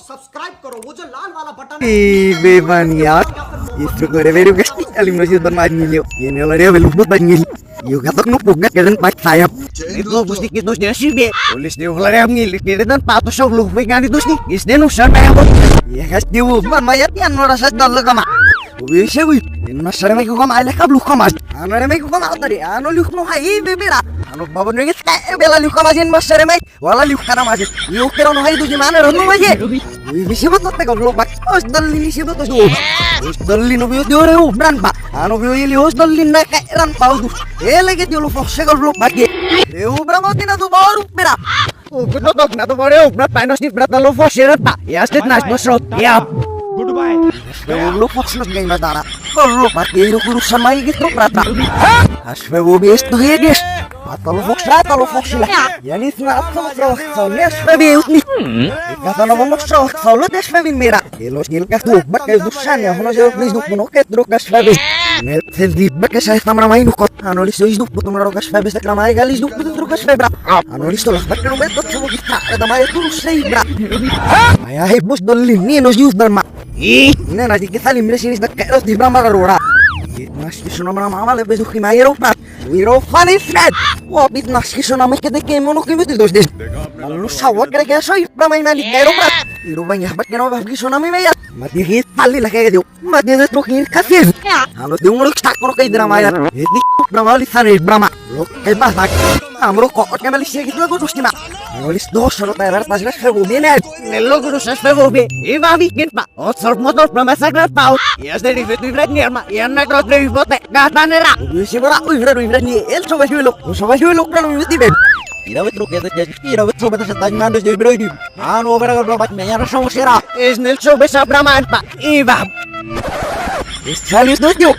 Subscribe करो, वो जो लाल वाला button बेमानिया itu gue review guys alim masih bermain ini lah dia belum buat ngil yuk kata nu punya keren pak sayap itu mesti kita dia sih be polis dia ulah dia ngil dia dan patu show lu pengen itu sih is dia nu sana ya guys dia bukan mayat yang merasa dulu kama bisa gue ini masih mereka kama ada kablu kama anu mereka kama tadi anu lu nu hai bebera anu bawa nih kayak bela lu kama jen masih mereka wala lu karena masih lu kira nu hai itu gimana nu aja bisa betul tak kablu pak os dalil sih betul tuh Hostelin ubi diore ubran pa anu bi ili hostelin na kairan pau du lagi dia lu foxe gol blok bagi e ubra mati na tu baru pera o kuno tok na tu bore ubra panos ni brata lu foxe pa ya stet nas bosrot ya goodbye lu foxe nos geng batara lu mati ru kurusan mai gitu brata asbe ubi esto heges Atau lu fox lah. Ya ni snap so nes baby ni. Kata lo mau so lu des baby mera. Los gil ka tu bak ke dusan ya hono jo please duk mono ke druk gas baby. Nel di bak saya tamra mai nu kot. Ano lis duk putum ro gas baby sa mai galis duk druk gas baby. Ano lis to lah bak no betot so kita ada mai tu sei bra. Ay ay bus dolin ni nos use dan ma. Ina na di kita limre sinis dak keros di brama rora. Mas isu nama mama le besu khimairo pa. Wiro funny fred. Wah, bit nasi so nama kita ke mono ke betul dos des. Lalu sawat kira-kira so brama ina di kairo pa. Wiro banyak bat kena bagi so nama ya. Mati hit pali lah kayak gitu. Mati itu trukir kasih. Lalu dia nguruk tak nguruk kayak drama ya. Ini brama li sana brama. Lo kayak basak. Amro kok kembali sih gitu aku terus gimana? Nulis dos so tayar pas ras febo bene. Nelo guru sas febo be. Iba bikin pa. Oh, sor motor brama sakra pau. Ya dari vetu ibrat ni arma. Ya nak terus dari bote. Gata nera. Bisa berak ibrat ni. El coba jual kan mesti ben. Ira betul kita jadi ira betul betul setanya mandos jadi bro ini. Anu beragam berapa menyara sama sera. Isnel coba sabraman pak. Iba. Iscalis dosyo.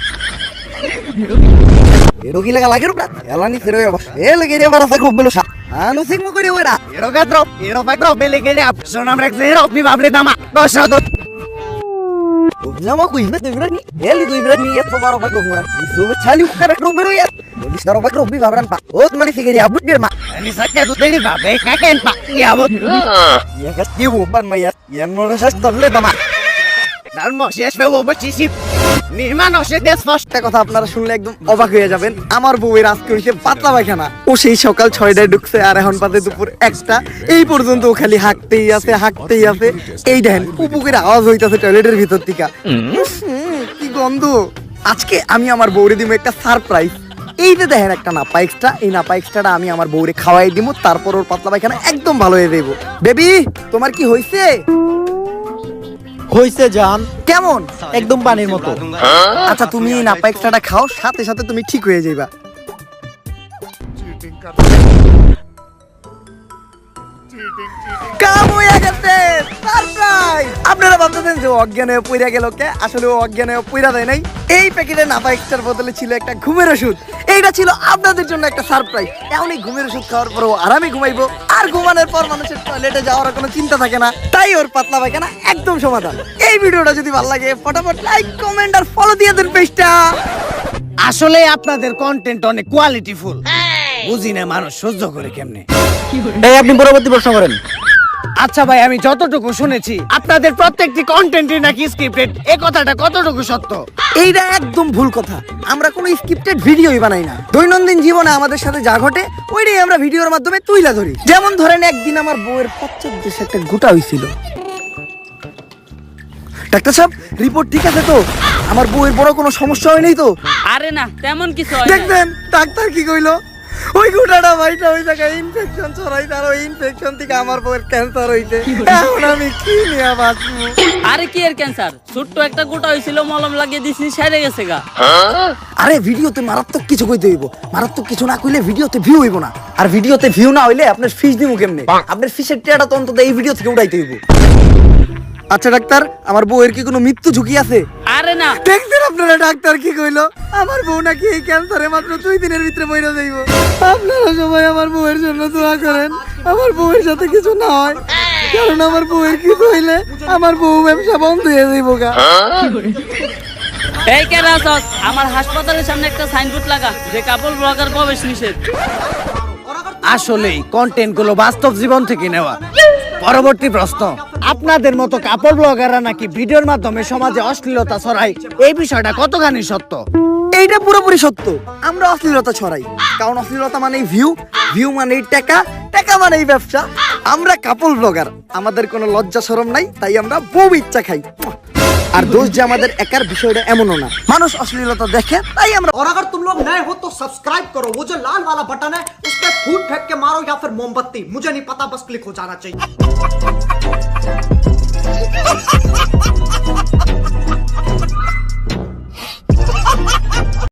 Ero gila lagi ru plat. Yalah ni seru ya bos. Lagi dia merasa grup belusa. Anu sing mau kau dia wera. Ero katro. Ero patro beli kene ap. Sonam rek zero bi bable tama. Dosa dot. Nama aku ibrat ibrat ni. Eli tu ibrat ni ya tu baru pakai murah. Isu cali ukar grup beru ya. Di sekarang pakai grup bi babran pak. Oh mari sih dia abut dia mak. Ini saja tu tadi babe kaken pak. Ya abut. Ya kat dia bukan mayat. Yang merasa terle tama. Dan mau শেষ ফেবো বচিসি নির্মাণ হচ্ছে দেশ first কথা আপনারা শুনলে একদম অবাক হয়ে যাবেন আমার বউয়ের আজকে হইছে পাতলা পায়খানা ও সেই সকাল 6টায় ঢুকছে আর এখন পাতে দুপুর 1টা এই পর্যন্ত ও খালি হাঁকতেই আছে এই দেখেন পুপুকের আওয়াজ হইতাছে টয়লেটের ভিতর থেকে কি গন্ধ আজকে আমি আমার বউরে দিমু একটা সারপ্রাইজ এই যে দেখেন একটা নাপা এক্সট্রা এই নাপা এক্সট্রাটা আমি আমার বউরে খাওয়াই দিমু তারপর ওর পাতলা পায়খানা একদম ভালো হয়ে যাইবো বেবি তোমার কি হইছে হইছে জান কেমন একদম পানির মতো আচ্ছা তুমি নাপা এক্সট্রাটা খাও সাথে সাথে তুমি ঠিক হয়ে যাইবা কাম হয়ে গেছে সারপ্রাইজ আপনারা ভাবতেছেন যে অজ্ঞান হয়ে পইরা গেল কে আসলে ও অজ্ঞান হয়ে পইরা যায় নাই এই প্যাকেটে নাপা এক্সট্রার বদলে ছিল একটা ঘুমের ওষুধ এইটা ছিল আপনাদের জন্য একটা সারপ্রাইজ এখন এই ঘুমের ওষুধ খাওয়ার পর ও আরামে ঘুমাইবো আর ঘুমানোর পর মানুষের টয়লেটে যাওয়ার কোনো চিন্তা থাকে না তাই ওর পাতলা পায়খানা একদম সমাধান এই ভিডিওটা যদি ভালো লাগে ফটাফট লাইক কমেন্ট আর ফলো দিয়ে দেন পেজটা আসলে আপনাদের কন্টেন্ট অনেক কোয়ালিটিফুল বুঝি না মানুষ সহ্য করে কেমনে এই আপনি পরবর্তী প্রশ্ন করেন আচ্ছা ভাই আমি যতটুকু শুনেছি আপনাদের প্রত্যেকটি কন্টেন্টই নাকি স্ক্রিপ্টেড এই কথাটা কতটুকু সত্য এইটা একদম ভুল কথা আমরা কোনো স্ক্রিপ্টেড ভিডিওই বানাই না দৈনন্দিন জীবনে আমাদের সাথে যা ঘটে ওইটাই আমরা ভিডিওর মাধ্যমে তুইলা ধরি যেমন ধরেন একদিন আমার বউয়ের পশ্চাৎ দেশে একটা গোটা হইছিল ডাক্তার সাহেব রিপোর্ট ঠিক আছে তো আমার বউয়ের বড় কোনো সমস্যা হয় নাই তো আরে না তেমন কিছু হয় না দেখবেন ডাক্তার কি কইলো ওই গোটাটা ভাইটা ওই জায়গায় ইনফেকশন ছড়াই তার ওই ইনফেকশন থেকে আমার বউয়ের ক্যান্সার হইছে এখন আমি কি নিয়ে বাঁচবো আরে কি এর ক্যান্সার ছোট্ট একটা গোটা হইছিল মলম লাগিয়ে দিছি সেরে গেছে গা আরে ভিডিওতে মারাত্মক কিছু কইতে হইব মারাত্মক কিছু না কইলে ভিডিওতে ভিউ হইব না আর ভিডিওতে ভিউ না হইলে আপনার ফিস দিমু কেমনে আপনার ফিসের টাকাটা তো অন্তত এই ভিডিও থেকে উঠাইতে হইব আচ্ছা ডাক্তার আমার বউয়ের কি কোনো মৃত্যু ঝুঁকি আছে আরে না দেখছেন আপনারা ডাক্তার কি কইলো আমার বউ নাকি এই ক্যান্সারে মাত্র 2 দিনের ভিতরে মরে যাইব আপনারা সবাই আমার বউয়ের জন্য দোয়া করেন আমার বউয়ের সাথে কিছু না হয় কারণ আমার বউয়ের কিছু হইলে আমার বউ ব্যবসা বন্ধ হয়ে যাইব গা এই কেরাসস আমার হাসপাতালের সামনে একটা সাইনবোর্ড লাগা যে কাপল ব্লগার প্রবেশ নিষেধ আসলেই কন্টেন্ট গুলো বাস্তব জীবন থেকে নেওয়া পরবর্তী প্রশ্ন আপনাদের মতো কাপড় ব্লগাররা নাকি ভিডিওর মাধ্যমে সমাজে অশ্লীলতা ছড়ায়, এই বিষয়টা কতখানি সত্য? এইটা পুরোপুরি সত্য। আমরা অশ্লীলতা ছড়াই, কারণ অশ্লীলতা মানেই ভিউ, ভিউ মানেই টাকা, টাকা মানেই ব্যবসা। আমরা কাপল ব্লগার, আমাদের কোনো লজ্জা শরম নাই, তাই আমরা বউ ইচ্ছা খাই। আর দোষ যে আমাদের একার বিষয়টা এমনও না, মানুষ অশ্লীলতা দেখে তাই আমরা। और अगर तुम लोग नए हो तो सब्सक्राइब करो, वो जो लाल वाला बटन है उस पर फूट फेंक के मारो या फिर मोमबत्ती, मुझे नहीं पता, बस क्लिक हो जाना चाहिए।